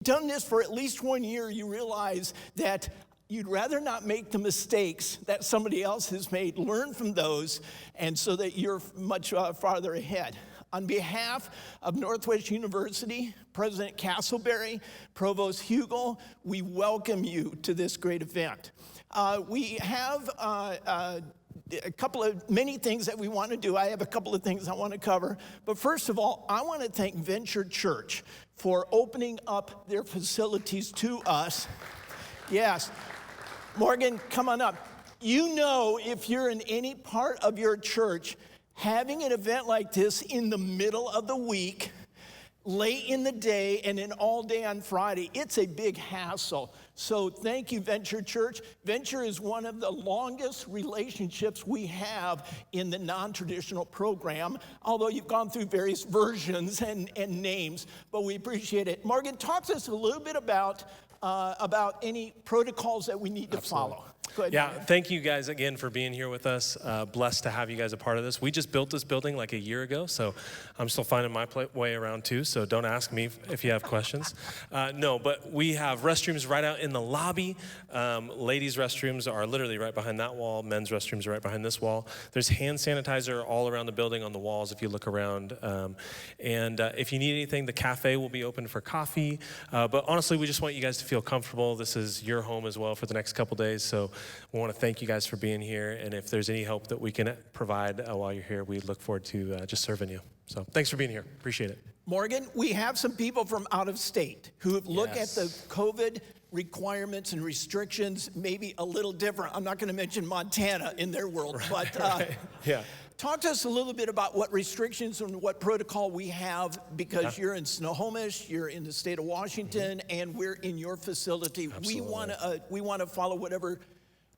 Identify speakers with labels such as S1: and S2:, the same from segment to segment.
S1: done this for at least 1 year, you realize that you'd rather not make the mistakes that somebody else has made, learn from those, and so that you're much farther ahead. On behalf of Northwest University, President Castleberry, Provost Hugel, we welcome you to this great event. We have many things that we want to do. I have a couple of things I want to cover. But first of all, I want to thank Venture Church for opening up their facilities to us. Yes. Morgan, come on up. You know, if you're in any part of your church, having an event like this in the middle of the week, late in the day, and then all day on Friday, it's a big hassle. So thank you, Venture Church. Venture is one of the longest relationships we have in the non-traditional program, although you've gone through various versions and names, but we appreciate it. Morgan, talk to us a little bit about any protocols that we need to follow. Go ahead,
S2: yeah,
S1: Morgan.
S2: thank you guys again for being here with us. Blessed to have you guys a part of this. We just built this building like a year ago, so I'm still finding my way around too, so don't ask me if you have questions. No, but we have restrooms right out in the lobby. Ladies' restrooms are literally right behind that wall. Men's restrooms are right behind this wall. There's hand sanitizer all around the building on the walls if you look around. And if you need anything, the cafe will be open for coffee. But honestly, we just want you guys to feel comfortable. This is your home as well for the next couple days, so we want to thank you guys for being here, and if there's any help that we can provide while you're here, we look forward to just serving you. So thanks for being here. Appreciate it.
S1: Morgan, we have some people from out of state who have looked at the COVID requirements and restrictions maybe a little different. I'm not going to mention Montana in their world, but
S2: Right. Yeah.
S1: Talk to us a little bit about what restrictions and what protocol we have, because you're in Snohomish, you're in the state of Washington, and we're in your facility.
S2: Absolutely.
S1: We want to follow whatever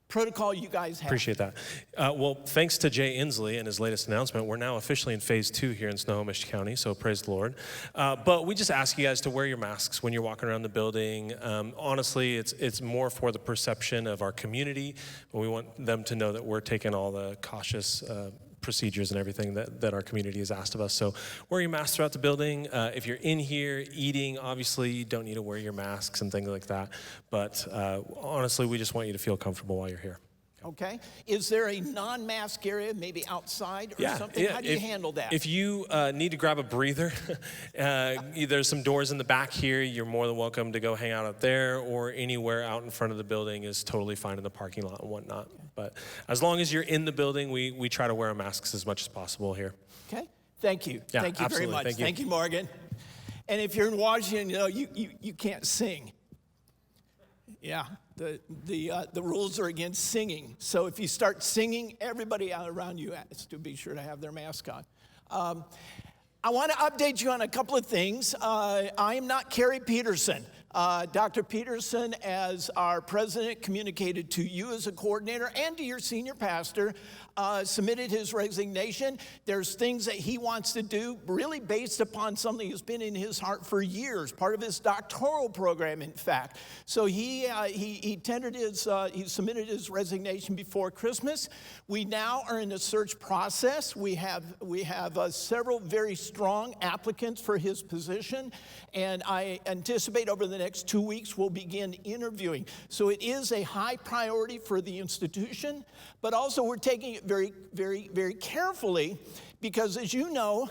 S1: protocol you guys have.
S2: Appreciate that. Well, thanks to Jay Inslee and his latest announcement, we're now officially in phase 2 here in Snohomish County, so praise the Lord. But we just ask you guys to wear your masks when you're walking around the building. Honestly, it's more for the perception of our community. We want them to know that we're taking all the cautious procedures and everything that our community has asked of us. So wear your mask throughout the building. If you're in here eating, obviously you don't need to wear your masks and things like that. But honestly, we just want you to feel comfortable while you're here.
S1: Okay. Is there a non-mask area, maybe outside or something? How do you handle that?
S2: If you need to grab a breather, there's some doors in the back here. You're more than welcome to go hang out there, or anywhere out in front of the building is totally fine in the parking lot and whatnot. But as long as you're in the building, we try to wear our masks as much as possible here.
S1: Okay. Thank you.
S2: Yeah,
S1: Thank you very
S2: absolutely.
S1: much. Thank you, Morgan. And if you're in Washington, you know, you can't sing. Yeah, the rules are against singing. So if you start singing, everybody around you has to be sure to have their mask on. I want to update you on a couple of things. I am not Carrie Peterson. Dr. Peterson, as our president, communicated to you as a coordinator and to your senior pastor, submitted his resignation. There's things that he wants to do really based upon something that's been in his heart for years, part of his doctoral program, in fact. So he submitted his resignation before Christmas. We now are in the search process. We have several very strong applicants for his position, and I anticipate over the next 2 weeks we'll begin interviewing. So it is a high priority for the institution, but also we're taking it very, very, very carefully because, as you know,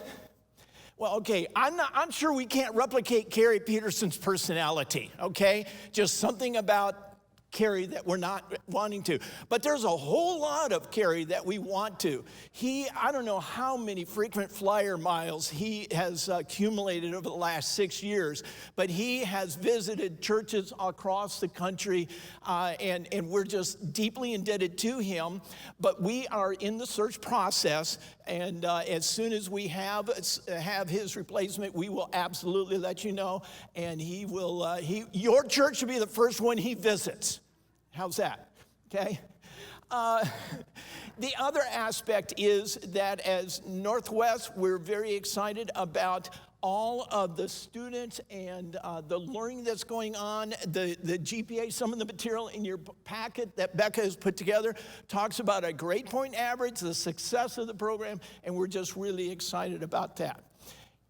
S1: well, okay, I'm sure we can't replicate Carrie Peterson's personality, okay? Just something about Carrie that we're not wanting to. But there's a whole lot of Carrie that we want to. I don't know how many frequent flyer miles he has accumulated over the last 6 years, but he has visited churches across the country, and we're just deeply indebted to him. But we are in the search process, and as soon as we have his replacement, we will absolutely let you know, and your church will be the first one he visits. How's that? Okay. The other aspect is that as Northwest, we're very excited about all of the students and the learning that's going on. The GPA, some of the material in your packet that Bekah has put together talks about a grade point average, the success of the program, and we're just really excited about that.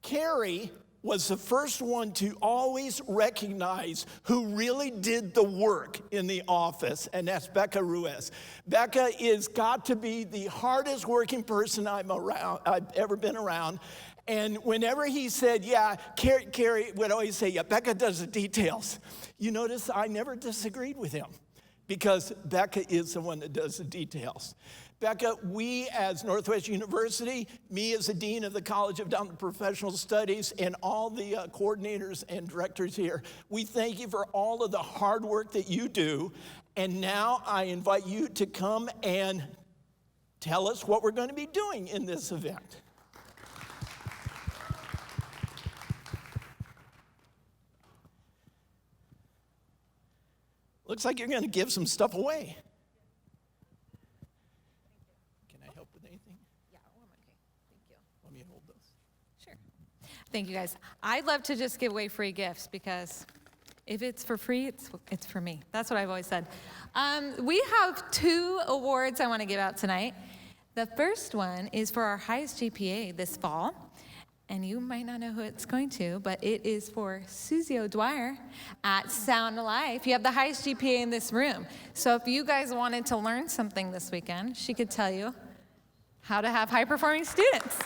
S1: Carrie was the first one to always recognize who really did the work in the office, and that's Bekah Ruiz. Bekah is got to be the hardest working person I've ever been around. And whenever he said, yeah, Carrie would always say, yeah, Bekah does the details. You notice I never disagreed with him because Bekah is the one that does the details. Bekah, we as Northwest University, me as the Dean of the College of Adult and Professional Studies, and all the coordinators and directors here, we thank you for all of the hard work that you do. And now I invite you to come and tell us what we're going to be doing in this event. Looks like you're going to give some stuff away. Can I help with anything?
S3: Yeah, oh, I'm okay. Thank you.
S1: Let me hold those.
S3: Sure. Thank you, guys. I'd love to just give away free gifts because if it's for free, it's for me. That's what I've always said. We have 2 awards I want to give out tonight. The first one is for our highest GPA this fall. And you might not know who it's going to, but it is for Susie O'Dwyer at Sound Life. You have the highest GPA in this room. So if you guys wanted to learn something this weekend, she could tell you how to have high-performing students.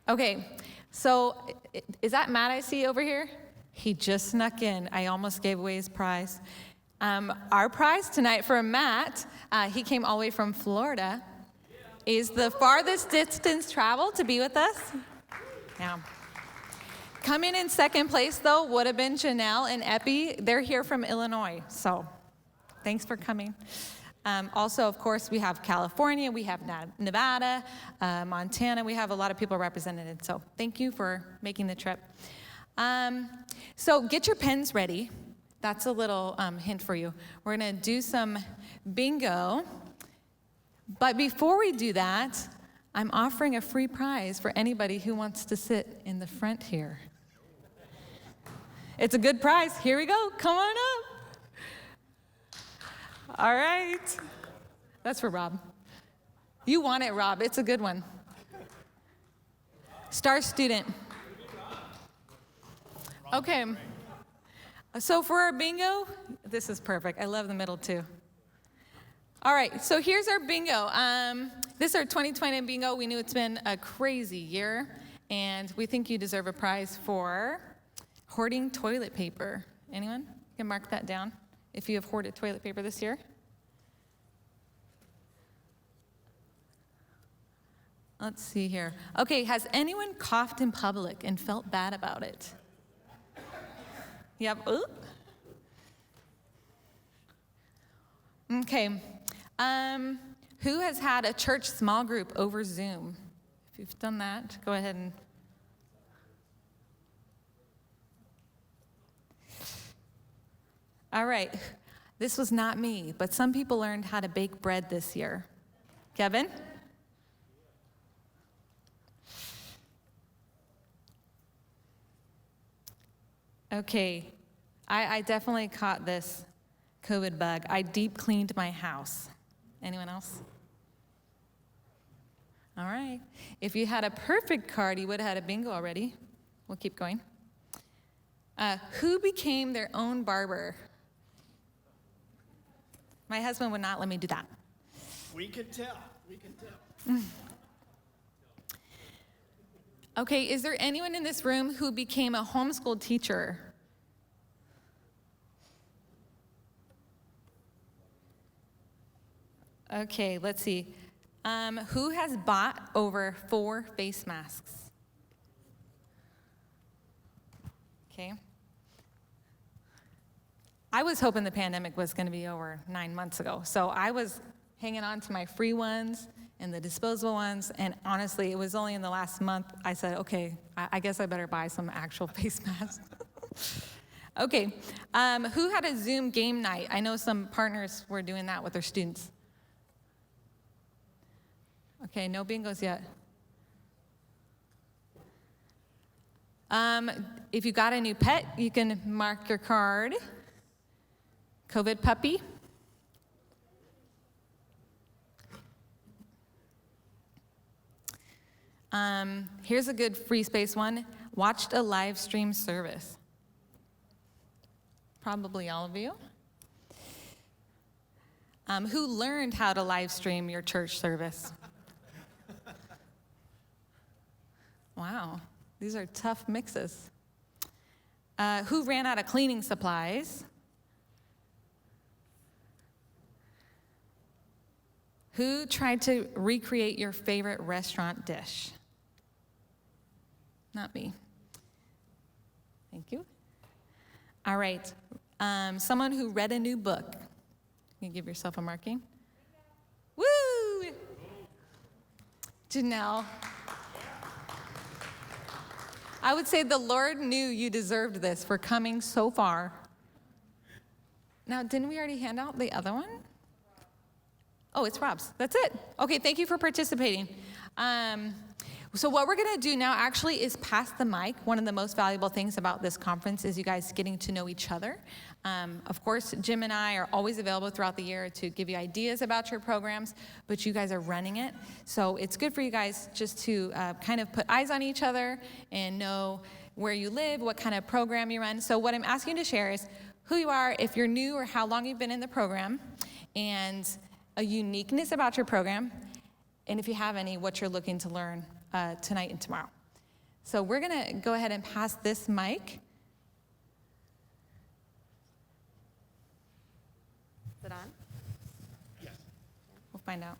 S3: Okay, so is that Matt I see over here? He just snuck in. I almost gave away his prize. Our prize tonight for Matt, he came all the way from Florida, is the farthest distance travel to be with us. Yeah. Coming in second place, though, would have been Janelle and Epi. They're here from Illinois, so thanks for coming. Also, of course, we have California, we have Nevada, Montana. We have a lot of people represented, so thank you for making the trip. So get your pens ready. That's a little hint for you. We're going to do some bingo. But before we do that, I'm offering a free prize for anybody who wants to sit in the front here. It's a good prize. Here we go. Come on up. All right. That's for Rob. You want it, Rob. It's a good one. Star student. Okay. So for our bingo, this is perfect. I love the middle too. All right, so here's our bingo. This is our 2020 bingo. We knew it's been a crazy year, and we think you deserve a prize for hoarding toilet paper. Anyone? You can mark that down if you have hoarded toilet paper this year. Let's see here. Okay, has anyone coughed in public and felt bad about it? Yep. Ooh. Okay. Who has had a church small group over Zoom? If you've done that, go ahead and. All right. This was not me, but some people learned how to bake bread this year. Kevin? Okay. I definitely caught this COVID bug. I deep cleaned my house. Anyone else? All right. If you had a perfect card, you would have had a bingo already. We'll keep going. Who became their own barber? My husband would not let me do that.
S1: We can tell. We can tell.
S3: Okay, is there anyone in this room who became a homeschool teacher? Okay, let's see. Who has bought over 4 face masks? Okay. I was hoping the pandemic was going to be over 9 months ago, so I was hanging on to my free ones and the disposable ones, and honestly, it was only in the last month I said, okay, I guess I better buy some actual face masks. Okay, who had a Zoom game night? I know some partners were doing that with their students. Okay, no bingos yet. If you got a new pet, you can mark your card. COVID puppy. Here's a good free space one. Watched a live stream service. Probably all of you. Who learned how to live stream your church service? Wow, these are tough mixes. Who ran out of cleaning supplies? Who tried to recreate your favorite restaurant dish? Not me. Thank you. All right. Someone who read a new book. You give yourself a marking. Woo! Janelle. I would say the Lord knew you deserved this for coming so far. Now, didn't we already hand out the other one? Oh, it's Rob's. That's it. Okay, thank you for participating. So what we're gonna do now actually is pass the mic. One of the most valuable things about this conference is you guys getting to know each other. Of course, Jim and I are always available throughout the year to give you ideas about your programs, but you guys are running it. So it's good for you guys just to kind of put eyes on each other and know where you live, what kind of program you run. So what I'm asking you to share is who you are, if you're new or how long you've been in the program, and a uniqueness about your program, and if you have any, what you're looking to learn tonight and tomorrow. So we're gonna go ahead and pass this mic.
S4: Is it on?
S2: Yes.
S3: We'll find out.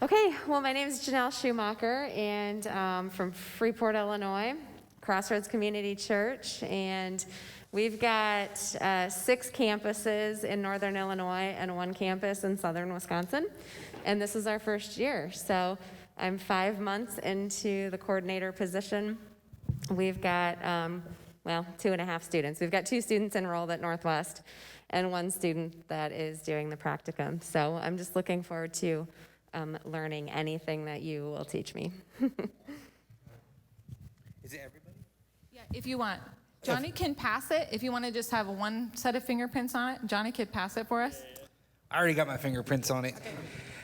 S4: Okay, well, my name is Janelle Schumacher, and from Freeport, Illinois, Crossroads Community Church, and we've got 6 campuses in northern Illinois and 1 campus in southern Wisconsin, and this is our first year. So I'm 5 months into the coordinator position. We've got, 2.5 students. We've got 2 students enrolled at Northwest and 1 student that is doing the practicum. So I'm just looking forward to learning anything that you will teach me.
S5: Is it everybody?
S3: Yeah, if you want. Johnny can pass it. If you want to just have 1 set of fingerprints on it, Johnny could pass it for us.
S5: I already got my fingerprints on it.
S3: Okay.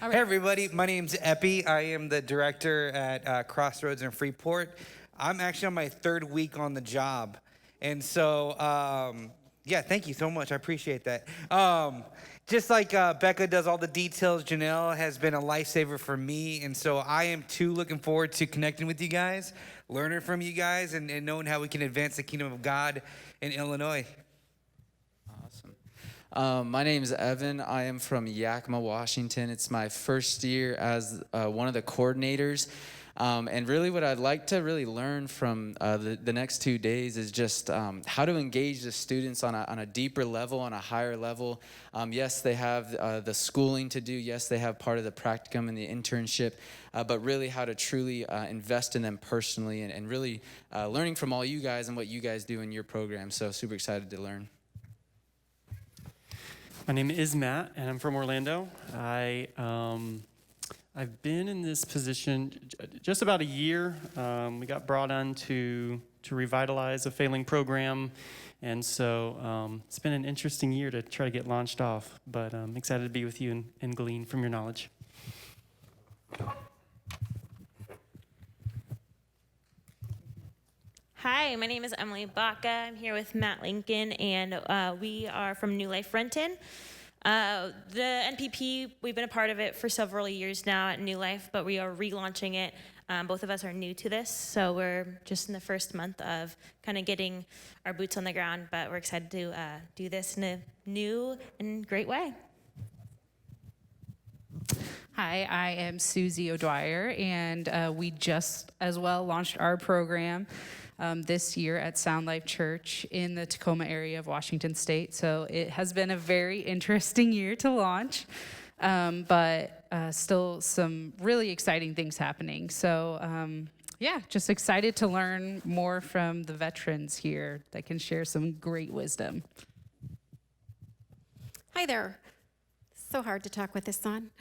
S3: All right.
S5: Hey everybody, my name's Epi. I am the director at Crossroads in Freeport. I'm actually on my 3rd week on the job. And so, thank you so much. I appreciate that. Just like Bekah does all the details, Janelle has been a lifesaver for me. And so I am too looking forward to connecting with you guys, learning from you guys, and knowing how we can advance the kingdom of God in Illinois.
S6: Awesome. My name is Evan. I am from Yakima, Washington. It's my first year as one of the coordinators. And really what I'd like to really learn from the next 2 days is just how to engage the students on a deeper level, on a higher level. Yes, they have the schooling to do. Yes, they have part of the practicum and the internship, but really how to truly invest in them personally and really learning from all you guys and what you guys do in your program. So super excited to learn.
S7: My name is Matt, and I'm from Orlando. I've been in this position just about a year. We got brought on to revitalize a failing program, and so it's been an interesting year to try to get launched off, but I'm excited to be with you and glean from your knowledge.
S8: Hi, my name is Emily Bekah. I'm here with Matt Lincoln, and we are from New Life Renton. The NPP, we've been a part of it for several years now at New Life, but we are relaunching it. Both of us are new to this, so we're just in the first month of kind of getting our boots on the ground, but we're excited to do this in a new and great way.
S9: Hi, I am Susie O'Dwyer, and we just as well launched our program this year at Sound Life Church in the Tacoma area of Washington State. So it has been a very interesting year to launch, but still some really exciting things happening. So just excited to learn more from the veterans here that can share some great wisdom.
S10: Hi there. So hard to talk with this on.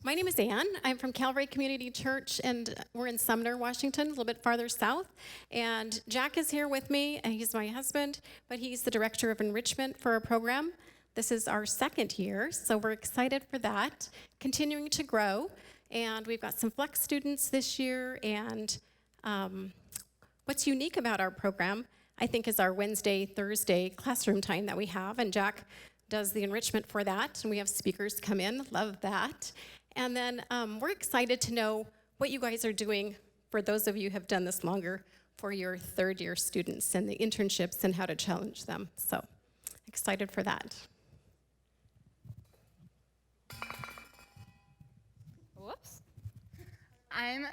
S10: My name is Ann. I'm from Calvary Community Church, and we're in Sumner, Washington, a little bit farther south. And Jack is here with me, and he's my husband, but he's the director of enrichment for our program. This is our 2nd year, so we're excited for that, continuing to grow. And we've got some flex students this year. And what's unique about our program, I think, is our Wednesday, Thursday classroom time that we have. And Jack does the enrichment for that. And we have speakers come in. Love that. And then we're excited to know what you guys are doing, for those of you who have done this longer, for your third-year students and the internships and how to challenge them. So excited for that.
S11: Whoops. I'm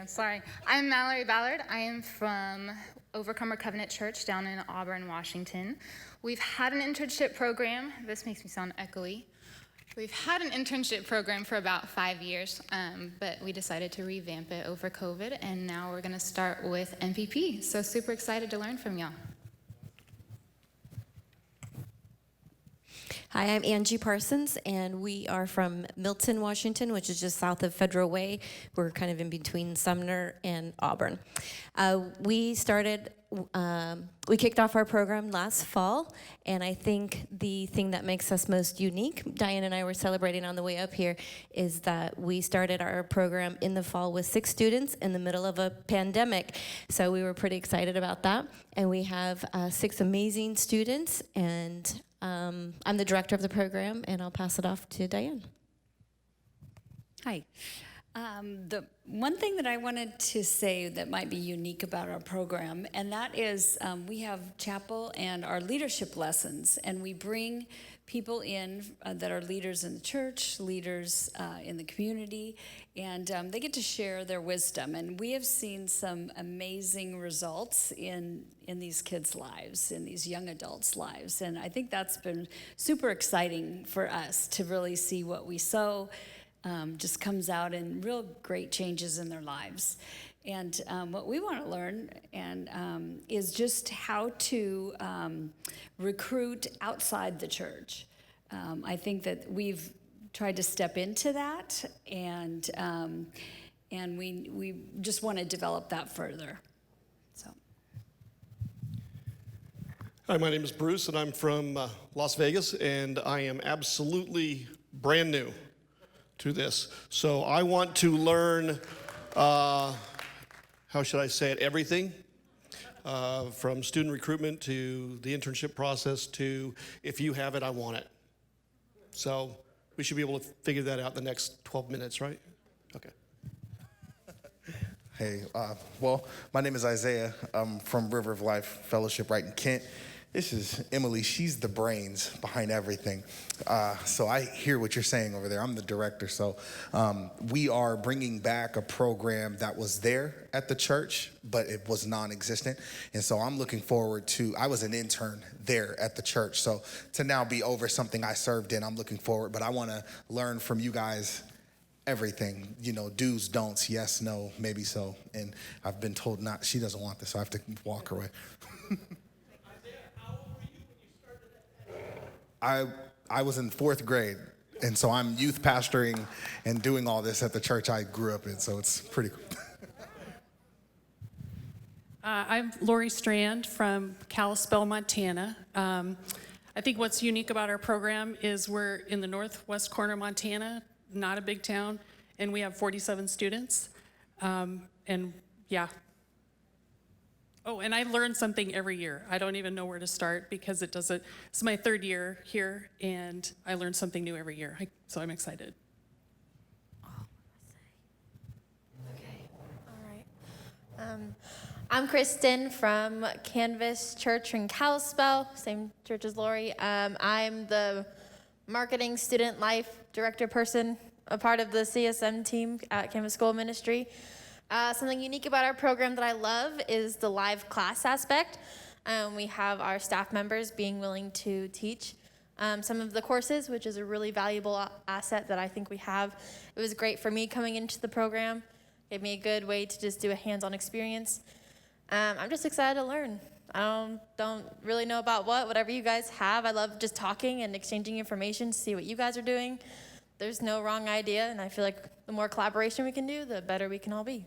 S11: sorry. I'm Mallory Ballard. I am from Overcomer Covenant Church down in Auburn, Washington. We've had an internship program. This makes me sound echoey. We've had an internship program for about 5 years, but we decided to revamp it over COVID, and now we're going to start with NPP. So super excited to learn from y'all.
S12: Hi, I'm Angie Parsons, and we are from Milton, Washington, which is just south of Federal Way. We're kind of in between Sumner and Auburn. We kicked off our program last fall, and I think the thing that makes us most unique, Diane and I were celebrating on the way up here, is that we started our program in the fall with 6 students in the middle of a pandemic. So we were pretty excited about that. And we have 6 amazing students, and I'm the director of the program, and I'll pass it off to Diane.
S13: Hi. The one thing that I wanted to say that might be unique about our program, and that is we have chapel and our leadership lessons, and we bring people in that are leaders in the church, leaders in the community, and they get to share their wisdom. And we have seen some amazing results in these kids' lives, in these young adults' lives. And I think that's been super exciting for us to really see what we sow just comes out in real great changes in their lives. And what we want to learn is just how to recruit outside the church. I think that we've tried to step into that, and we just want to develop that further. So.
S14: Hi, my name is Bruce, and I'm from Las Vegas, and I am absolutely brand new to this. So I want to learn, how should I say it, everything, from student recruitment to the internship process to if you have it, I want it. So we should be able to figure that out in the next 12 minutes, right? Okay.
S15: Hey, well, my name is Isaiah. I'm from River of Life Fellowship right in Kent. This is Emily. She's the brains behind everything. So I hear what you're saying over there. I'm the director. So we are bringing back a program that was there at the church, but it was non-existent. And so I'm looking forward to, I was an intern there at the church. So to now be over something I served in, I'm looking forward. But I want to learn from you guys everything, you know, do's, don'ts, yes, no, maybe so. And I've been told not, she doesn't want this, so I have to walk her away. I was in 4th grade, and so I'm youth pastoring and doing all this at the church I grew up in, so it's pretty cool.
S16: I'm Lori Strand from Kalispell, Montana. I think what's unique about our program is we're in the northwest corner of Montana, not a big town, and we have 47 students. And yeah. Oh, and I learn something every year. I don't even know where to start because it's my 3rd year here, and I learn something new every year. So I'm excited.
S17: Okay, all right. I'm Kristen from Canvas Church in Kalispell, same church as Lori. I'm the marketing student life director person, a part of the CSM team at Canvas School Ministry. Something unique about our program that I love is the live class aspect. We have our staff members being willing to teach some of the courses, which is a really valuable asset that I think we have. It was great for me coming into the program. Gave me a good way to just do a hands-on experience. I'm just excited to learn. I don't really know about whatever you guys have. I love just talking and exchanging information to see what you guys are doing. There's no wrong idea, and I feel like the more collaboration we can do, the better we can all be.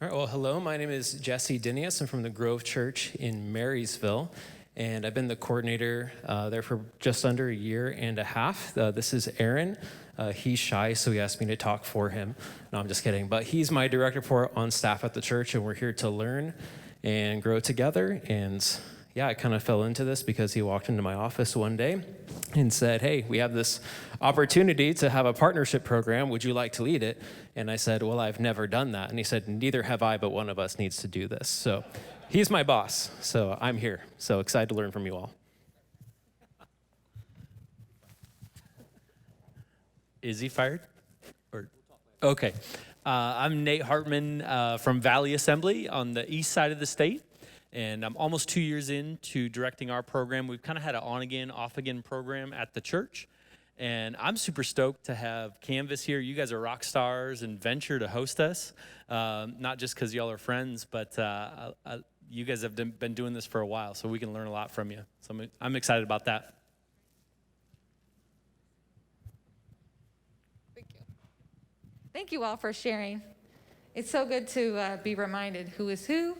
S18: All right, well, hello, my name is Jesse Dinius. I'm from the Grove Church in Marysville. and I've been the coordinator there for just under a year and a half. This is Aaron. He's shy, so he asked me to talk for him. No, I'm just kidding. But he's my direct report on staff at the church, and we're here to learn and grow together. And yeah, I kind of fell into this because he walked into my office one day and said, hey, we have this opportunity to have a partnership program. Would you like to lead it? And I said, well, I've never done that. And he said, neither have I, but one of us needs to do this. So he's my boss, so I'm here. So excited to learn from you all.
S19: Is he fired? Okay. I'm Nate Hartman from Valley Assembly on the east side of the state. And I'm almost 2 years into directing our program. We've kind of had an on-again, off-again program at the church. And I'm super stoked to have Canvas here. You guys are rock stars and venture to host us. Not just because y'all are friends, but you guys have been doing this for a while, so we can learn a lot from you. So I'm excited about that.
S3: Thank you all for sharing. It's so good to be reminded who is who,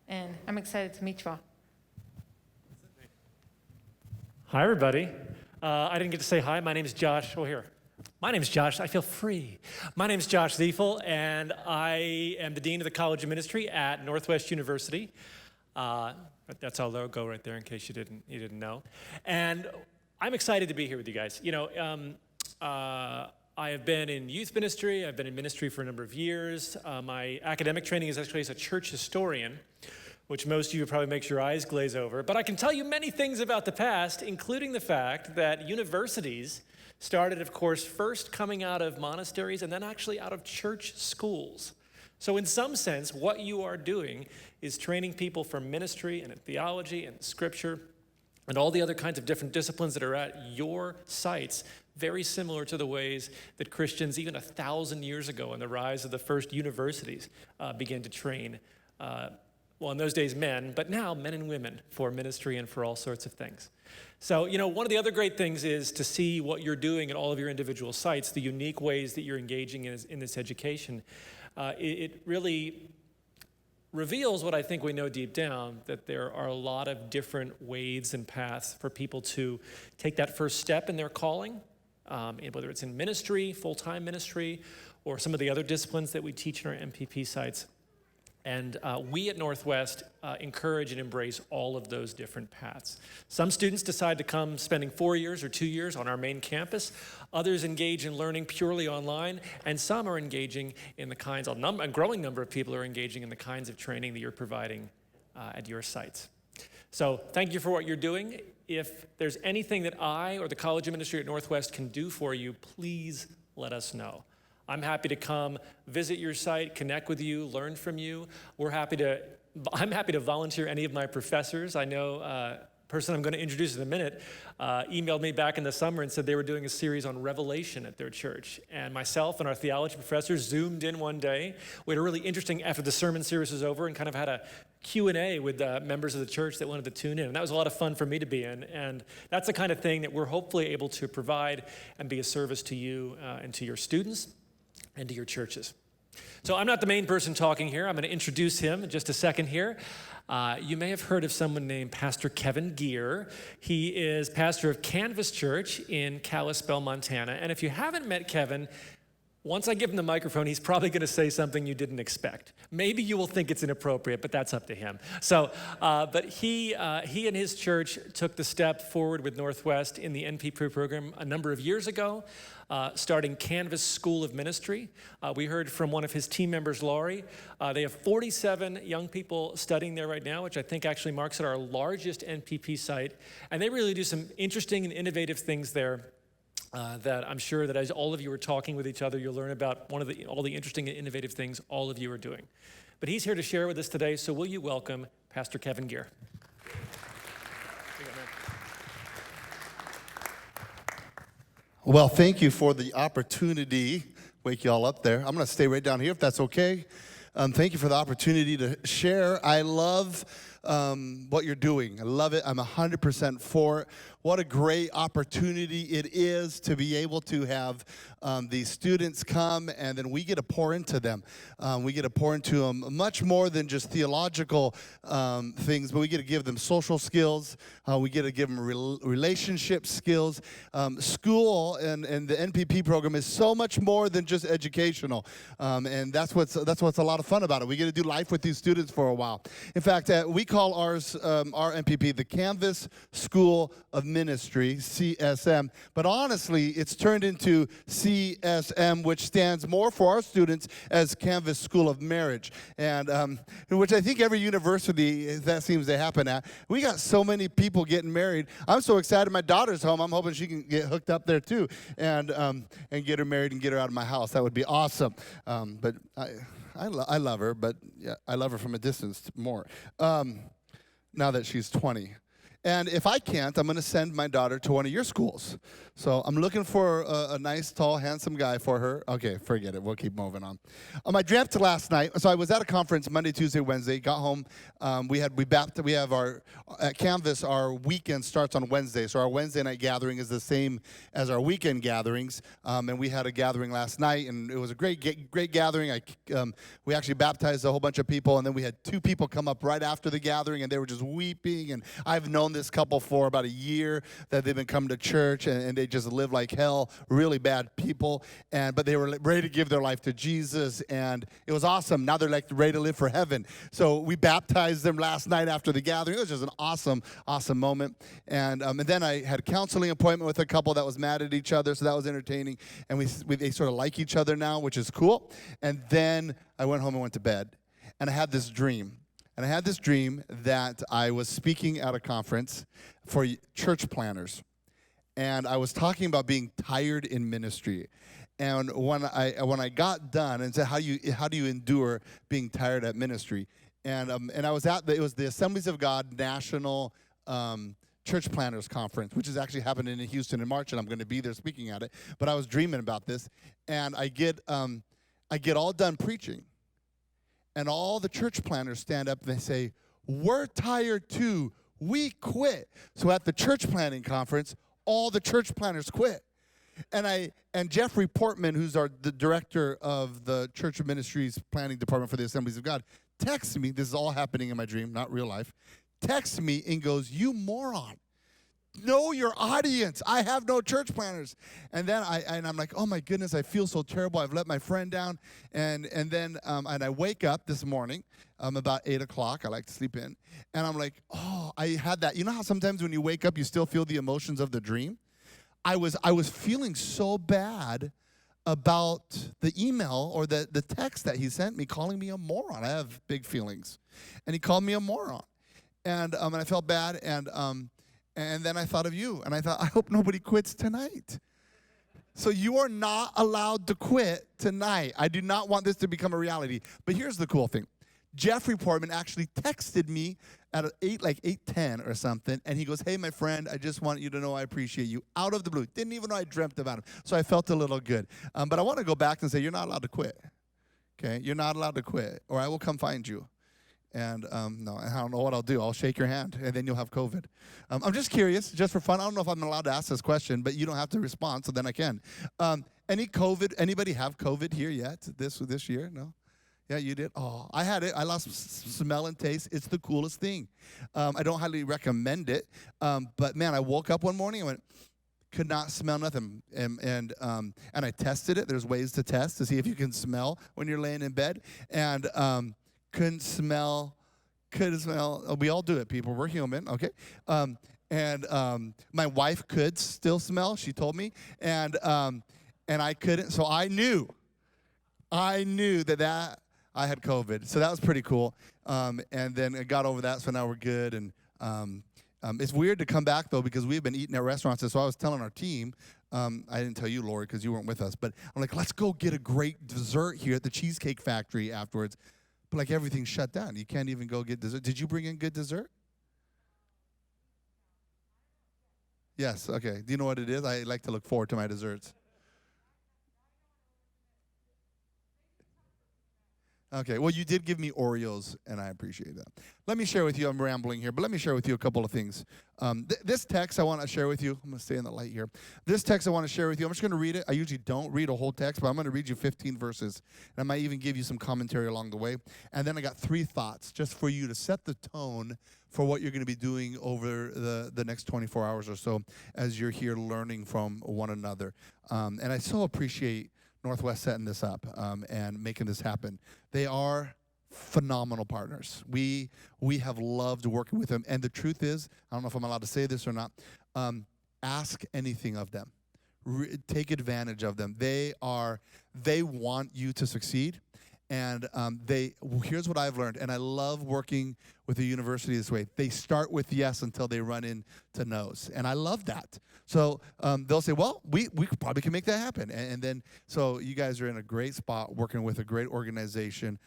S3: and I'm excited to meet you all.
S20: Hi, everybody. I didn't get to say hi. My name is Josh. Oh, here. My name is Josh. I feel free. My name is Josh Ziefel, and I am the Dean of the College of Ministry at Northwest University. That's our logo right there, in case you didn't know. And I'm excited to be here with you guys. You know, I have been in youth ministry. I've been in ministry for a number of years. My academic training is actually as a church historian, which most of you probably makes your eyes glaze over. But I can tell you many things about the past, including the fact that universities started, of course, first coming out of monasteries and then actually out of church schools. So in some sense, what you are doing is training people for ministry and in theology and scripture and all the other kinds of different disciplines that are at your sites, very similar to the ways that Christians, even 1,000 years ago in the rise of the first universities, began to train, well, in those days men, but now men and women for ministry and for all sorts of things. So, you know, one of the other great things is to see what you're doing at all of your individual sites, the unique ways that you're engaging in this education. It really reveals what I think we know deep down, that there are a lot of different ways and paths for people to take that first step in their calling, whether it's in ministry, full-time ministry, or some of the other disciplines that we teach in our NPP sites. And we at Northwest encourage and embrace all of those different paths. Some students decide to come spending 4 years or 2 years on our main campus. Others engage in learning purely online, and some are engaging in the kinds, a growing number of people are engaging in the kinds of training that you're providing at your sites. So thank you for what you're doing. If there's anything that I or the College of Ministry at Northwest can do for you, please let us know. I'm happy to come visit your site, connect with you, learn from you. I'm happy to volunteer any of my professors. I know a person I'm going to introduce in a minute emailed me back in the summer and said they were doing a series on Revelation at their church. And myself and our theology professors zoomed in one day. We had a really interesting, after the sermon series was over, and kind of had a Q&A with members of the church that wanted to tune in. And that was a lot of fun for me to be in. And that's the kind of thing that we're hopefully able to provide and be a service to you and to your students and to your churches. So I'm not the main person talking here. I'm going to introduce him in just a second here. You may have heard of someone named Pastor Kevin Geer. He is pastor of Canvas Church in Kalispell, Montana. And if you haven't met Kevin, once I give him the microphone, he's probably going to say something you didn't expect. Maybe you will think it's inappropriate, but that's up to him. So, but he and his church took the step forward with Northwest in the NPP program a number of years ago, starting Canvas School of Ministry. We heard from one of his team members, Laurie. They have 47 young people studying there right now, which I think actually marks it our largest NPP site. And they really do some interesting and innovative things there. That I'm sure that as all of you are talking with each other, you'll learn about all the interesting and innovative things all of you are doing. But he's here to share with us today, so will you welcome Pastor Kevin Geer.
S21: Well, thank you for the opportunity. Wake you all up there. I'm going to stay right down here if that's okay. Thank you for the opportunity to share. I love what you're doing. I love it. I'm 100% for it. What a great opportunity it is to be able to have these students come, and then we get to pour into them. We get to pour into them much more than just theological things, but we get to give them social skills. We get to give them relationship skills. School and the NPP program is so much more than just educational, and that's what's a lot of fun about it. We get to do life with these students for a while. In fact, we call ours, our NPP, the Canvas School of Ministry, CSM. But honestly, it's turned into CSM, which stands more for our students as Canvas School of Marriage, and which I think every university that seems to happen at. We got so many people getting married. I'm so excited. My daughter's home. I'm hoping she can get hooked up there too, and get her married and get her out of my house. That would be awesome. But I love her, but yeah, I love her from a distance more. Now that she's 20. And if I can't, I'm going to send my daughter to one of your schools. So I'm looking for a nice, tall, handsome guy for her. Okay, forget it. We'll keep moving on. I dreamt last night. So I was at a conference Monday, Tuesday, Wednesday. Got home. We have our at Canvas. Our weekend starts on Wednesday. So our Wednesday night gathering is the same as our weekend gatherings. And we had a gathering last night, and it was a great gathering. We actually baptized a whole bunch of people, and then we had 2 people come up right after the gathering, and they were just weeping. And I've known this couple for about a year that they've been coming to church, and they just live like hell, really bad people, but they were ready to give their life to Jesus, and it was awesome. Now they're like ready to live for heaven. So we baptized them last night after the gathering. It was just an awesome moment. And then I had a counseling appointment with a couple that was mad at each other, so that was entertaining. And they sort of like each other now, which is cool. And then I went home and went to bed, and I had this dream. And I had this dream that I was speaking at a conference for church planners. And I was talking about being tired in ministry. And when I got done and said, how do you endure being tired at ministry? And I was it was the Assemblies of God National Church Planners Conference, which is actually happening in Houston in March, and I'm going to be there speaking at it. But I was dreaming about this, and I get all done preaching. And all the church planners stand up and they say, "We're tired too. We quit." So at the church planning conference, all the church planners quit. And Jeffrey Portman, who's the director of the Church of Ministries Planning Department for the Assemblies of God, texts me. This is all happening in my dream, not real life. Texts me and goes, "You moron. Know your audience. I have no church planners." And then I'm like, oh my goodness, I feel so terrible. I've let my friend down. And then I wake up this morning about 8 o'clock. I like to sleep in. And I'm like, oh, I had that. You know how sometimes when you wake up, you still feel the emotions of the dream? I was feeling so bad about the email or the text that he sent me calling me a moron. I have big feelings. And he called me a moron. And I felt bad. And then I thought of you, and I thought, I hope nobody quits tonight. So you are not allowed to quit tonight. I do not want this to become a reality. But here's the cool thing. Jeffrey Portman actually texted me at 8:10 or something, and he goes, "Hey, my friend, I just want you to know I appreciate you," out of the blue. Didn't even know I dreamt about him. So I felt a little good. But I want to go back and say, you're not allowed to quit. Okay? You're not allowed to quit, or I will come find you. And no, I don't know what I'll do. I'll shake your hand, and then you'll have COVID. I'm just curious, just for fun. I don't know if I'm allowed to ask this question, but you don't have to respond, so then I can. Anybody have COVID here yet this year? No? Yeah, you did? Oh, I had it. I lost smell and taste. It's the coolest thing. I don't highly recommend it. But, man, I woke up one morning and went, could not smell nothing. And I tested it. There's ways to test to see if you can smell when you're laying in bed. And couldn't smell. We all do it, people. We're human, okay? My wife could still smell. She told me, and I couldn't. So I knew that I had COVID. So that was pretty cool. And then I got over that. So now we're good. And it's weird to come back though because we've been eating at restaurants. And so I was telling our team. I didn't tell you, Lori, because you weren't with us. But I'm like, let's go get a great dessert here at the Cheesecake Factory afterwards. But like everything's shut down. You can't even go get dessert. Did you bring in good dessert? Yes, okay. Do you know what it is? I like to look forward to my desserts. Okay, well, you did give me Oreos, and I appreciate that. Let me share with you, I'm rambling here, but let me share with you a couple of things. This text I want to share with you, I'm going to stay in the light here. This text I want to share with you, I'm just going to read it. I usually don't read a whole text, but I'm going to read you 15 verses, and I might even give you some commentary along the way. And then I got 3 thoughts just for you to set the tone for what you're going to be doing over the next 24 hours or so as you're here learning from one another. And I so appreciate Northwest setting this up and making this happen. They are phenomenal partners. We have loved working with them. And the truth is, I don't know if I'm allowed to say this or not, ask anything of them. Take advantage of them. They want you to succeed. And here's what I've learned, and I love working with the university this way. They start with yes until they run into no's, and I love that. So they'll say, well, we probably can make that happen. And then, so you guys are in a great spot working with a great organization,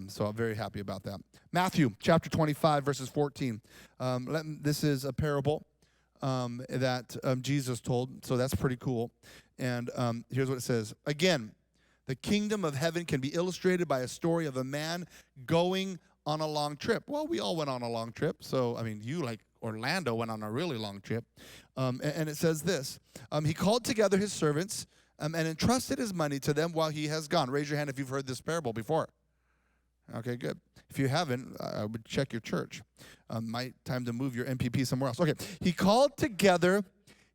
S21: so I'm very happy about that. Matthew chapter 25, verses 14. This is a parable that Jesus told, so that's pretty cool. And here's what it says. Again, the kingdom of heaven can be illustrated by a story of a man going on a long trip. Well, we all went on a long trip. So, I mean, you, like Orlando, went on a really long trip. And it says this. He called together his servants and entrusted his money to them while he has gone. Raise your hand if you've heard this parable before. Okay, good. If you haven't, I would check your church. Time to move your NPP somewhere else. Okay, he called together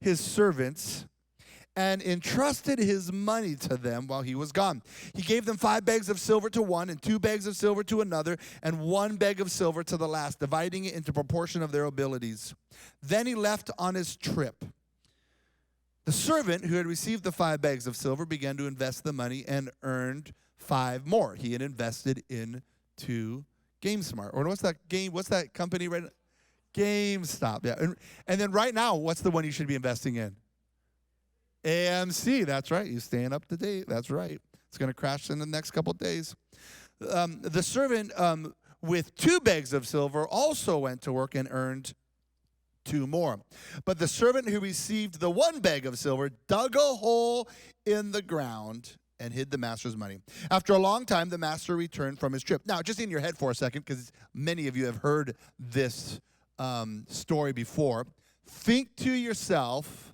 S21: his servants and entrusted his money to them while he was gone. He gave them 5 bags of silver to one, and 2 bags of silver to another, and 1 bag of silver to the last, dividing it into proportion of their abilities. Then he left on his trip. The servant who had received the 5 bags of silver began to invest the money and earned 5 more. He had invested into GameSmart. Or what's that company right now? GameStop. Yeah. And then right now, what's the one you should be investing in? AMC, that's right. You're staying up to date. That's right. It's going to crash in the next couple of days. The servant with 2 bags of silver also went to work and earned 2 more. But the servant who received the 1 bag of silver dug a hole in the ground and hid the master's money. After a long time, the master returned from his trip. Now, just in your head for a second, because many of you have heard this story before, think to yourself,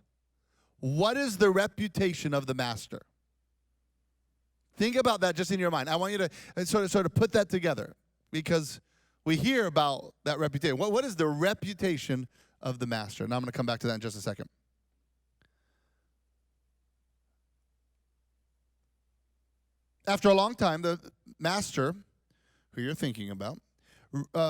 S21: what is the reputation of the master? Think about that just in your mind. I want you to sort of put that together because we hear about that reputation. What is the reputation of the master? Now I'm going to come back to that in just a second. After a long time, the master, who you're thinking about,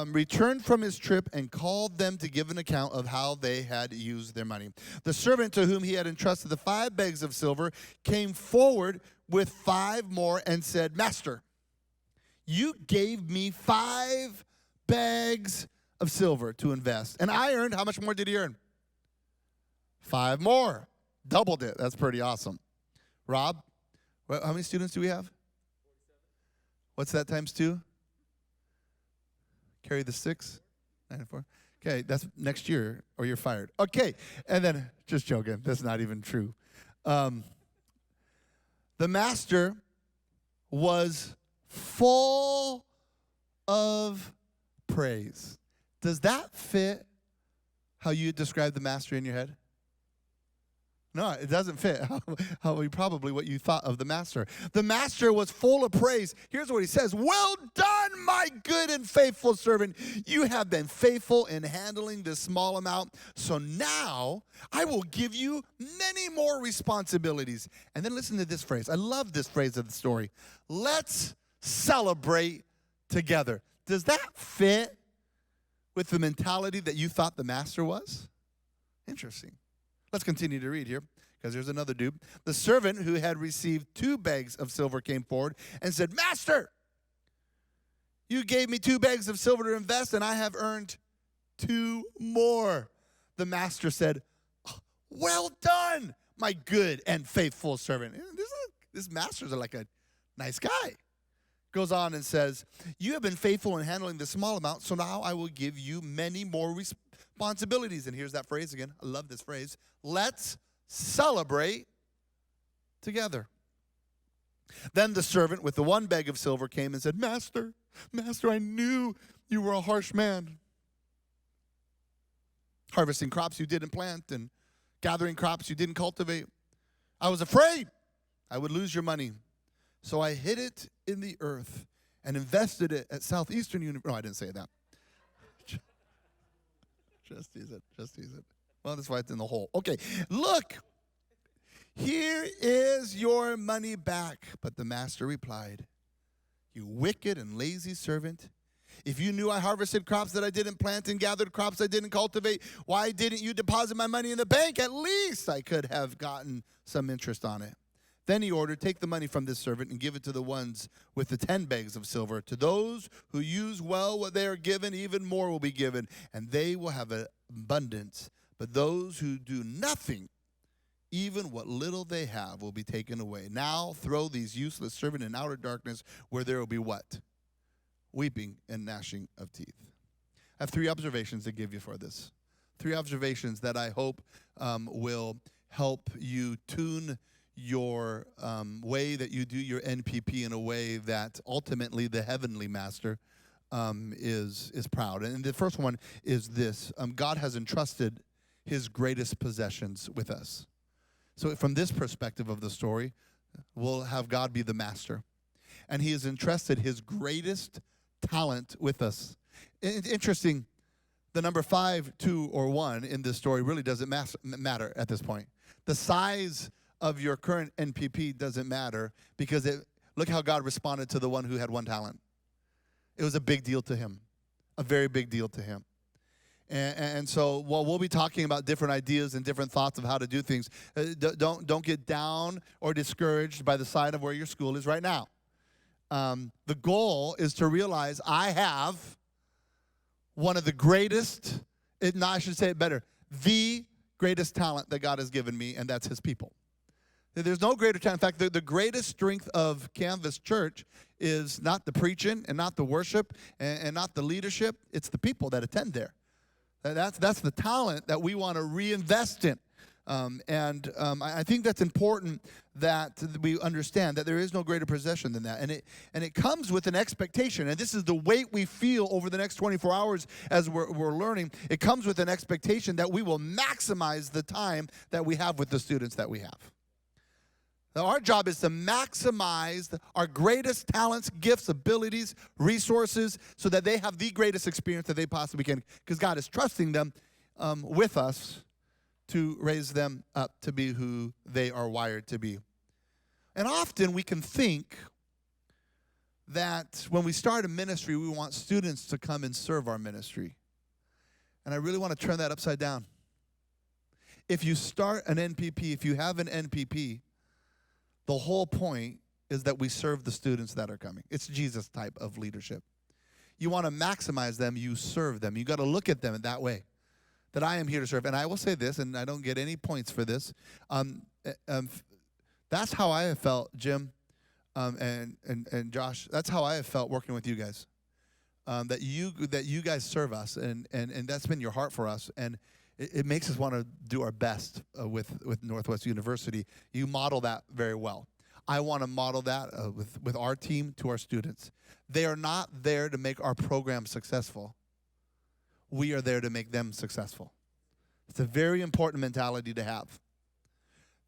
S21: returned from his trip and called them to give an account of how they had used their money. The servant to whom he had entrusted the 5 bags of silver came forward with 5 more and said, Master, you gave me 5 bags of silver to invest. And I earned, how much more did he earn? 5 more. Doubled it. That's pretty awesome. Rob, how many students do we have? 47. What's that times 2? Carry the 6, 94. Okay, that's next year, or you're fired. Okay, and then, just joking, that's not even true. The master was full of praise. Does that fit how you describe the master in your head? No, it doesn't fit probably what you thought of the master. The master was full of praise. Here's what he says. Well done, my good and faithful servant. You have been faithful in handling this small amount. So now I will give you many more responsibilities. And then listen to this phrase. I love this phrase of the story. Let's celebrate together. Does that fit with the mentality that you thought the master was? Interesting. Let's continue to read here, because there's another dude. The servant who had received 2 bags of silver came forward and said, Master, you gave me 2 bags of silver to invest, and I have earned 2 more. The master said, well done, my good and faithful servant. This master's like a nice guy. Goes on and says, you have been faithful in handling this small amount, so now I will give you many more responsibilities. And here's that phrase again. I love this phrase. Let's celebrate together. Then the servant with the 1 bag of silver came and said, Master, Master, I knew you were a harsh man, harvesting crops you didn't plant and gathering crops you didn't cultivate. I was afraid I would lose your money. So I hid it in the earth and invested it at Southeastern University. No, I didn't say that. Just tease it. Just tease it. Well, that's why it's in the hole. Okay, look. Here is your money back. But the master replied, you wicked and lazy servant. If you knew I harvested crops that I didn't plant and gathered crops I didn't cultivate, why didn't you deposit my money in the bank? At least I could have gotten some interest on it. Then he ordered, take the money from this servant and give it to the ones with the 10 bags of silver. To those who use well what they are given, even more will be given, and they will have an abundance. But those who do nothing, even what little they have will be taken away. Now throw these useless servants in outer darkness where there will be what? Weeping and gnashing of teeth. I have 3 observations to give you for this. 3 observations that I hope will help you tune your way that you do your NPP in a way that ultimately the Heavenly Master is proud. And the first one is this. God has entrusted his greatest possessions with us. So from this perspective of the story, we'll have God be the master. And he has entrusted his greatest talent with us. It's interesting, the number 5, 2, or 1 in this story really doesn't matter at this point. The size of your current NPP doesn't matter because look how God responded to the one who had 1 talent. It was a big deal to him, a very big deal to him. And so while we'll be talking about different ideas and different thoughts of how to do things, don't get down or discouraged by the side of where your school is right now. The goal is to realize I have one of the greatest, I should say it better, the greatest talent that God has given me, and that's his people. There's no greater talent. In fact, the greatest strength of Canvas Church is not the preaching and not the worship and not the leadership. It's the people that attend there. That's the talent that we want to reinvest in. I think that's important that we understand that there is no greater possession than that. And it comes with an expectation. And this is the weight we feel over the next 24 hours as we're learning. It comes with an expectation that we will maximize the time that we have with the students that we have. Now, our job is to maximize our greatest talents, gifts, abilities, resources, so that they have the greatest experience that they possibly can, because God is trusting them with us to raise them up to be who they are wired to be. And often we can think that when we start a ministry, we want students to come and serve our ministry. And I really want to turn that upside down. If you start an NPP, if you have an NPP, the whole point is that we serve the students that are coming. It's Jesus type of leadership. You want to maximize them, you serve them. You got to look at them in that way, that I am here to serve. And I will say this, and I don't get any points for this. That's how I have felt, Jim and Josh. That's how I have felt working with you guys. That you guys serve us, and that's been your heart for us. And it makes us want to do our best with Northwest University. You model that very well. I want to model that with our team to our students. They are not there to make our program successful. We are there to make them successful. It's a very important mentality to have.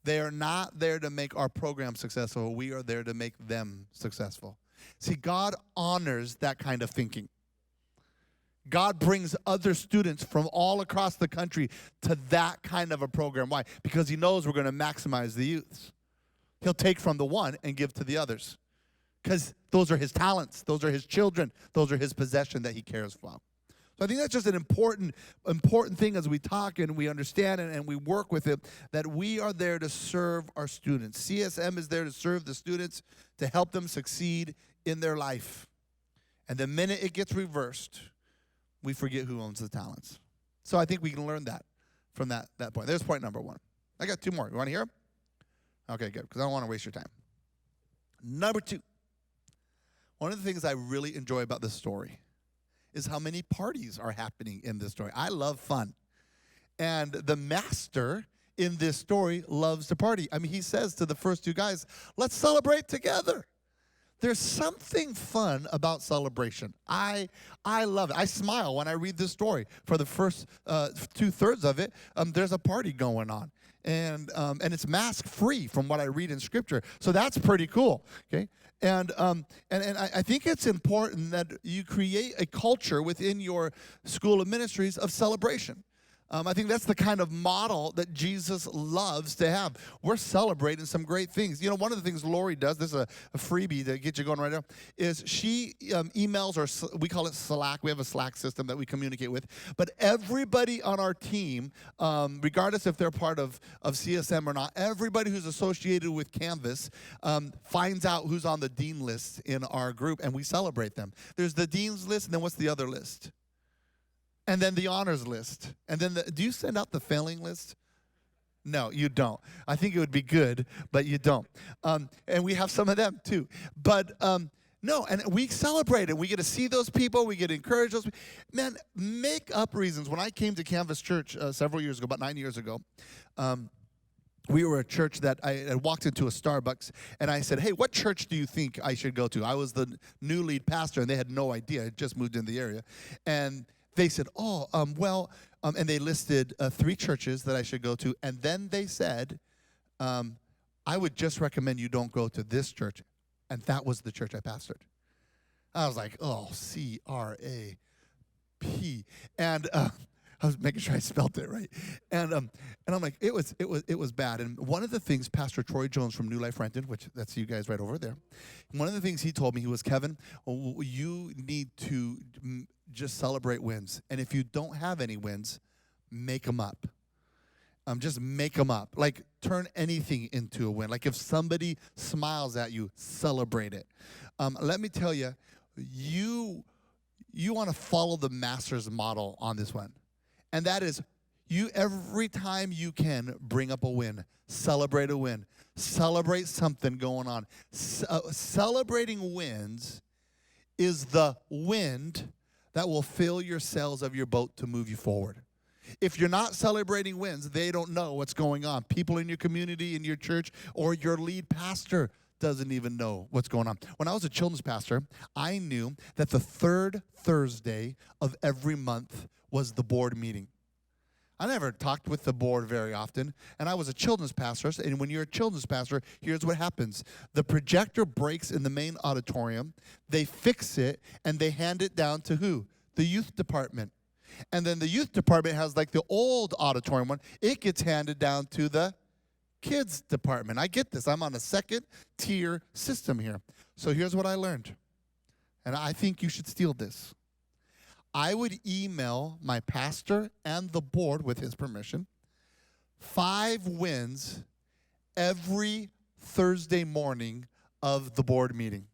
S21: They are not there to make our program successful. We are there to make them successful. See, God honors that kind of thinking. God brings other students from all across the country to that kind of a program. Why? Because he knows we're going to maximize the youths. He'll take from the one and give to the others. Because those are his talents. Those are his children. Those are his possession that he cares for. So I think that's just an important thing as we talk and we understand and we work with it, that we are there to serve our students. CSM is there to serve the students, to help them succeed in their life. And the minute it gets reversed, we forget who owns the talents. So I think we can learn that from that point. There's point number 1. I got 2 more. You want to hear them? Okay, good, because I don't want to waste your time. Number 2. One of the things I really enjoy about this story is how many parties are happening in this story. I love fun. And the master in this story loves to party. I mean, he says to the first two guys, let's celebrate together. There's something fun about celebration. I love it. I smile when I read this story. For the first 2/3 of it, there's a party going on. And it's mask-free from what I read in Scripture. So that's pretty cool, okay? And I think it's important that you create a culture within your school of ministries of celebration. I think that's the kind of model that Jesus loves to have. We're celebrating some great things. You know, one of the things Lori does, this is a freebie to get you going right now, is she emails, or we call it Slack. We have a Slack system that we communicate with. But everybody on our team, regardless if they're part of CSM or not, everybody who's associated with Canvas finds out who's on the dean list in our group, and we celebrate them. There's the dean's list, and then what's the other list? And then the honors list. And then do you send out the failing list? No, you don't. I think it would be good, but you don't. And we have some of them too. But no, and we celebrate it. We get to see those people. We get to encourage those people. Man, make up reasons. When I came to Canvas Church several years ago, about 9 years ago, we were a church that I walked into a Starbucks, and I said, hey, what church do you think I should go to? I was the new lead pastor, and they had no idea. I had just moved in the area. And they said, and they listed 3 churches that I should go to. And then they said, I would just recommend you don't go to this church. And that was the church I pastored. I was like, CRAP. And I was making sure I spelled it right. And I'm like, it was bad. And one of the things Pastor Troy Jones from New Life Renton, which that's you guys right over there, one of the things he told me, he was, Kevin, you need to just celebrate wins. And if you don't have any wins, make them up. Just make them up. Like, turn anything into a win. Like, if somebody smiles at you, celebrate it. Let me tell you, you want to follow the master's model on this one. And that is, you every time you can, bring up a win. Celebrate a win. Celebrate something going on. Celebrating wins is the wind that will fill your sails of your boat to move you forward. If you're not celebrating wins, they don't know what's going on. People in your community, in your church, or your lead pastor doesn't even know what's going on. When I was a children's pastor, I knew that the 3rd Thursday of every month was the board meeting. I never talked with the board very often, and I was a children's pastor, and when you're a children's pastor, here's what happens. The projector breaks in the main auditorium, they fix it, and they hand it down to who? The youth department. And then the youth department has like the old auditorium one. It gets handed down to the kids department. I get this. I'm on a 2nd-tier system here. So here's what I learned, and I think you should steal this. I would email my pastor and the board, with his permission, 5 wins every Thursday morning of the board meeting.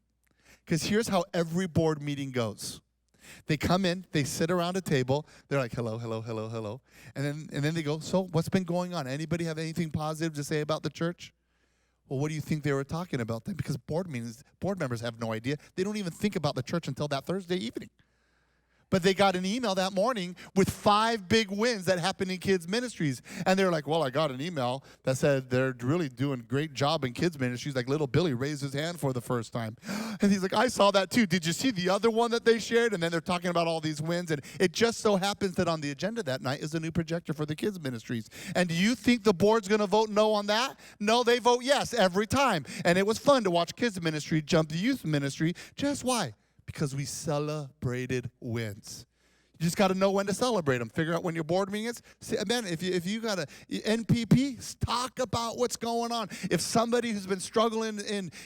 S21: Because here's how every board meeting goes. They come in, they sit around a table, they're like, hello, hello, hello, hello. And then they go, so what's been going on? Anybody have anything positive to say about the church? Well, what do you think they were talking about then? Because board members have no idea. They don't even think about the church until that Thursday evening. But they got an email that morning with 5 big wins that happened in kids' ministries. And they're like, well, I got an email that said they're really doing a great job in kids' ministries. Like little Billy raised his hand for the first time. And he's like, I saw that too. Did you see the other one that they shared? And then they're talking about all these wins. And it just so happens that on the agenda that night is a new projector for the kids' ministries. And do you think the board's going to vote no on that? No, they vote yes every time. And it was fun to watch kids' ministry jump the youth ministry. Just why? Because we celebrated wins. You just got to know when to celebrate them. Figure out when your board meeting is. See, man, if you got a NPP, talk about what's going on. If somebody who's been struggling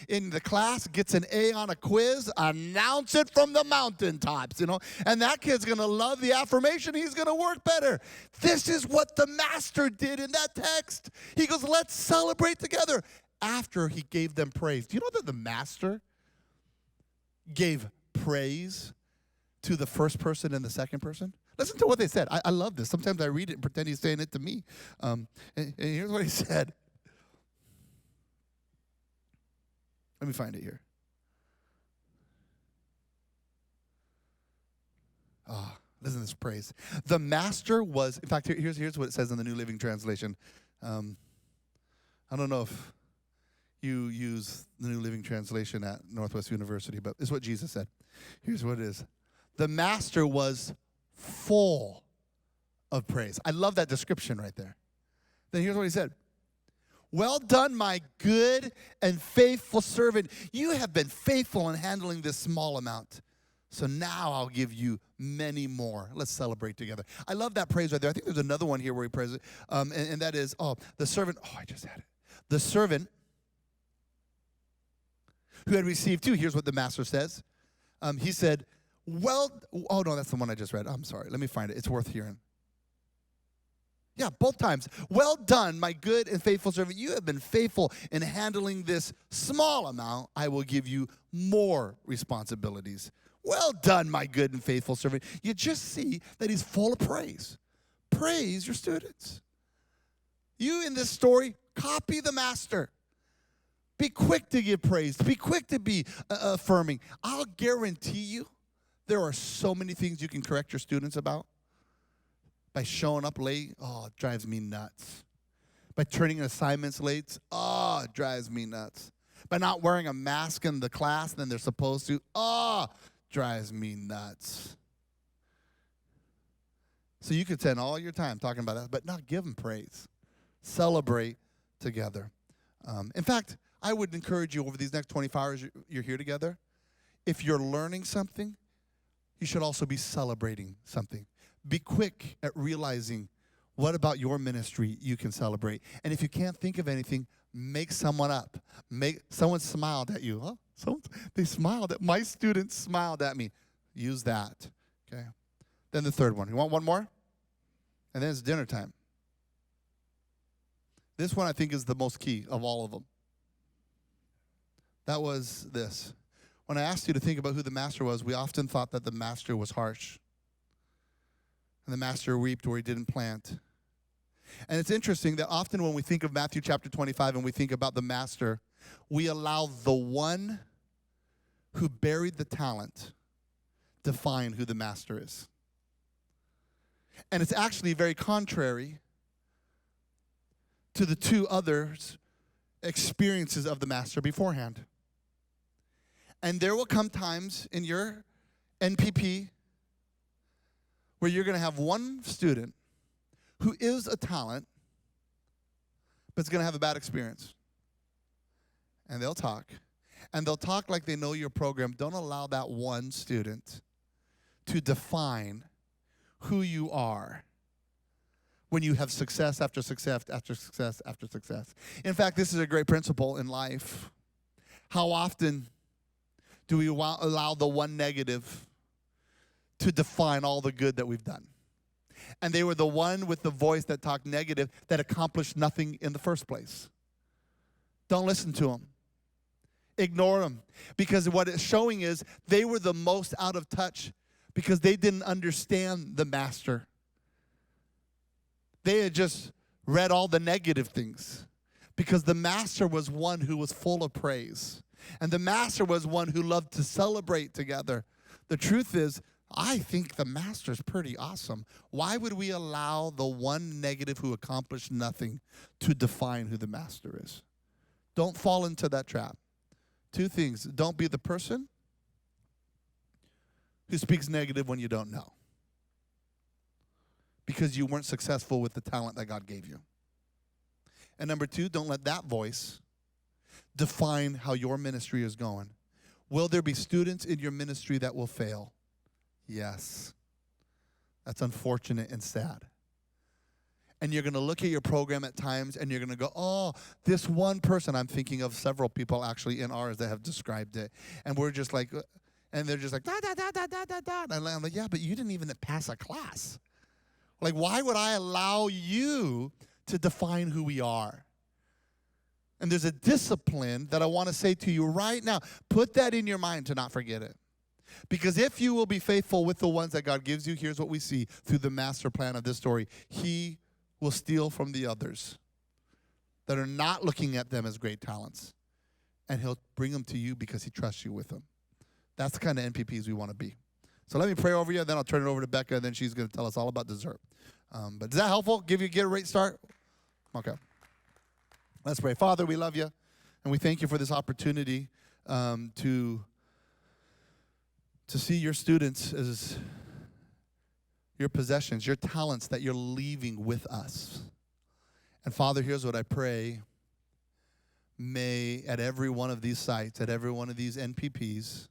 S21: in the class gets an A on a quiz, announce it from the mountaintops, you know. And that kid's going to love the affirmation. He's going to work better. This is what the master did in that text. He goes, let's celebrate together. After he gave them praise. Do you know that the master gave praise to the first person and the second person? Listen to what they said. I love this. Sometimes I read it and pretend he's saying it to me. And here's what he said. Let me find it here. Listen to this praise. The master was, in fact, here's what it says in the New Living Translation. I don't know if you use the New Living Translation at Northwest University, but it's what Jesus said. Here's what it is. The master was full of praise. I love that description right there. Then here's what he said. Well done, my good and faithful servant. You have been faithful in handling this small amount. So now I'll give you many more. Let's celebrate together. I love that praise right there. I think there's another one here where he prays it. And that is, the servant. Oh, I just had it. The servant who had received two. Here's what the master says. He said, no, that's the one I just read. I'm sorry. Let me find it. It's worth hearing. Yeah, both times. Well done, my good and faithful servant. You have been faithful in handling this small amount. I will give you more responsibilities. Well done, my good and faithful servant. You just see that he's full of praise. Praise your students. You in this story, copy the master. Be quick to give praise. Be quick to be affirming. I'll guarantee you there are so many things you can correct your students about. By showing up late, it drives me nuts. By turning in assignments late, it drives me nuts. By not wearing a mask in the class than they're supposed to, drives me nuts. So you could spend all your time talking about that, but not give them praise. Celebrate together. In fact, I would encourage you over these next 24 hours you're here together, if you're learning something, you should also be celebrating something. Be quick at realizing what about your ministry you can celebrate. And if you can't think of anything, make someone up. Someone smiled at you. They smiled at my students smiled at me. Use that. Okay. Then the third one. You want one more? And then it's dinner time. This one I think is the most key of all of them. That was this. When I asked you to think about who the master was, we often thought that the master was harsh. And the master reaped where he didn't plant. And it's interesting that often when we think of Matthew chapter 25 and we think about the master, we allow the one who buried the talent define who the master is. And it's actually very contrary to the two others' experiences of the master beforehand. And there will come times in your NPP where you're going to have one student who is a talent, but is going to have a bad experience. And they'll talk. And they'll talk like they know your program. Don't allow that one student to define who you are when you have success after success after success after success. In fact, this is a great principle in life. How often do we allow the one negative to define all the good that we've done? And they were the one with the voice that talked negative that accomplished nothing in the first place. Don't listen to them. Ignore them. Because what it's showing is they were the most out of touch because they didn't understand the master. They had just read all the negative things because the master was one who was full of praise. And the master was one who loved to celebrate together. The truth is, I think the master's pretty awesome. Why would we allow the one negative who accomplished nothing to define who the master is? Don't fall into that trap. Two things. Don't be the person who speaks negative when you don't know, because you weren't successful with the talent that God gave you. And number two, don't let that voice define how your ministry is going. Will there be students in your ministry that will fail? Yes. That's unfortunate and sad. And you're going to look at your program at times and you're going to go, this one person. I'm thinking of several people actually in ours that have described it. And we're just like, and they're just like, da, da, da, da, da, da, da. And I'm like, yeah, but you didn't even pass a class. Like, why would I allow you to define who we are? And there's a discipline that I want to say to you right now. Put that in your mind to not forget it. Because if you will be faithful with the ones that God gives you, here's what we see through the master plan of this story. He will steal from the others that are not looking at them as great talents. And he'll bring them to you because he trusts you with them. That's the kind of NPPs we want to be. So let me pray over you, and then I'll turn it over to Bekah, and then she's going to tell us all about dessert. But is that helpful? Get a great start? Okay. Let's pray. Father, we love you, and we thank you for this opportunity to see your students as your possessions, your talents that you're leaving with us. And Father, here's what I pray. May at every one of these sites, at every one of these NPPs,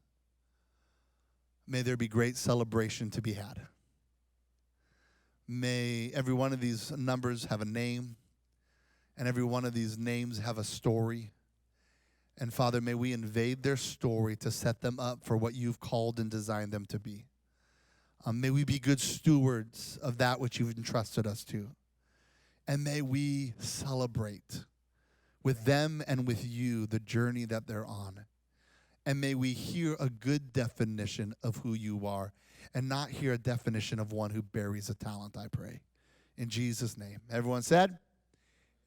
S21: may there be great celebration to be had. May every one of these numbers have a name, and every one of these names have a story. And Father, may we invade their story to set them up for what you've called and designed them to be. May we be good stewards of that which you've entrusted us to. And may we celebrate with them and with you the journey that they're on. And may we hear a good definition of who you are and not hear a definition of one who buries a talent, I pray. In Jesus' name. Everyone said,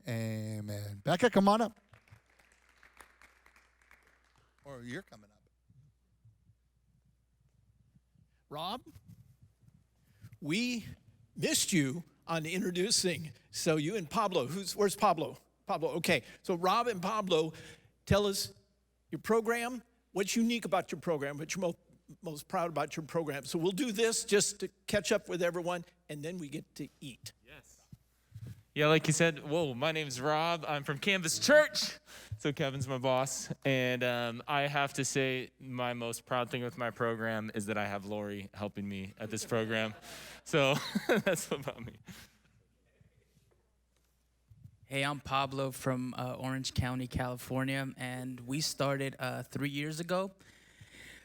S21: amen. Bekah, come on up. Or you're coming up.
S1: Rob, we missed you on introducing. So you and Pablo, where's Pablo? Pablo, okay. So Rob and Pablo, tell us your program, what's unique about your program, what you're most proud about your program. So we'll do this just to catch up with everyone, and then we get to eat.
S22: Yes. Yeah, like you said, my name's Rob. I'm from Canvas Church. So Kevin's my boss. And I have to say my most proud thing with my program is that I have Lori helping me at this program. So that's about me.
S23: Hey, I'm Pablo from Orange County, California, and we started 3 years ago.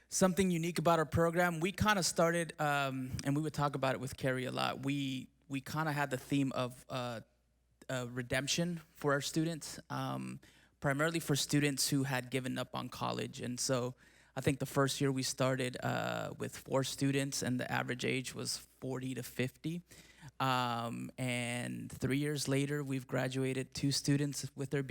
S23: Something unique about our program, we kind of started, and we would talk about it with Carrie a lot, we kind of had the theme of redemption for our students, primarily for students who had given up on college. And so I think the first year we started with 4 students, and the average age was 40 to 50. And 3 years later, we've graduated 2 students with their BA.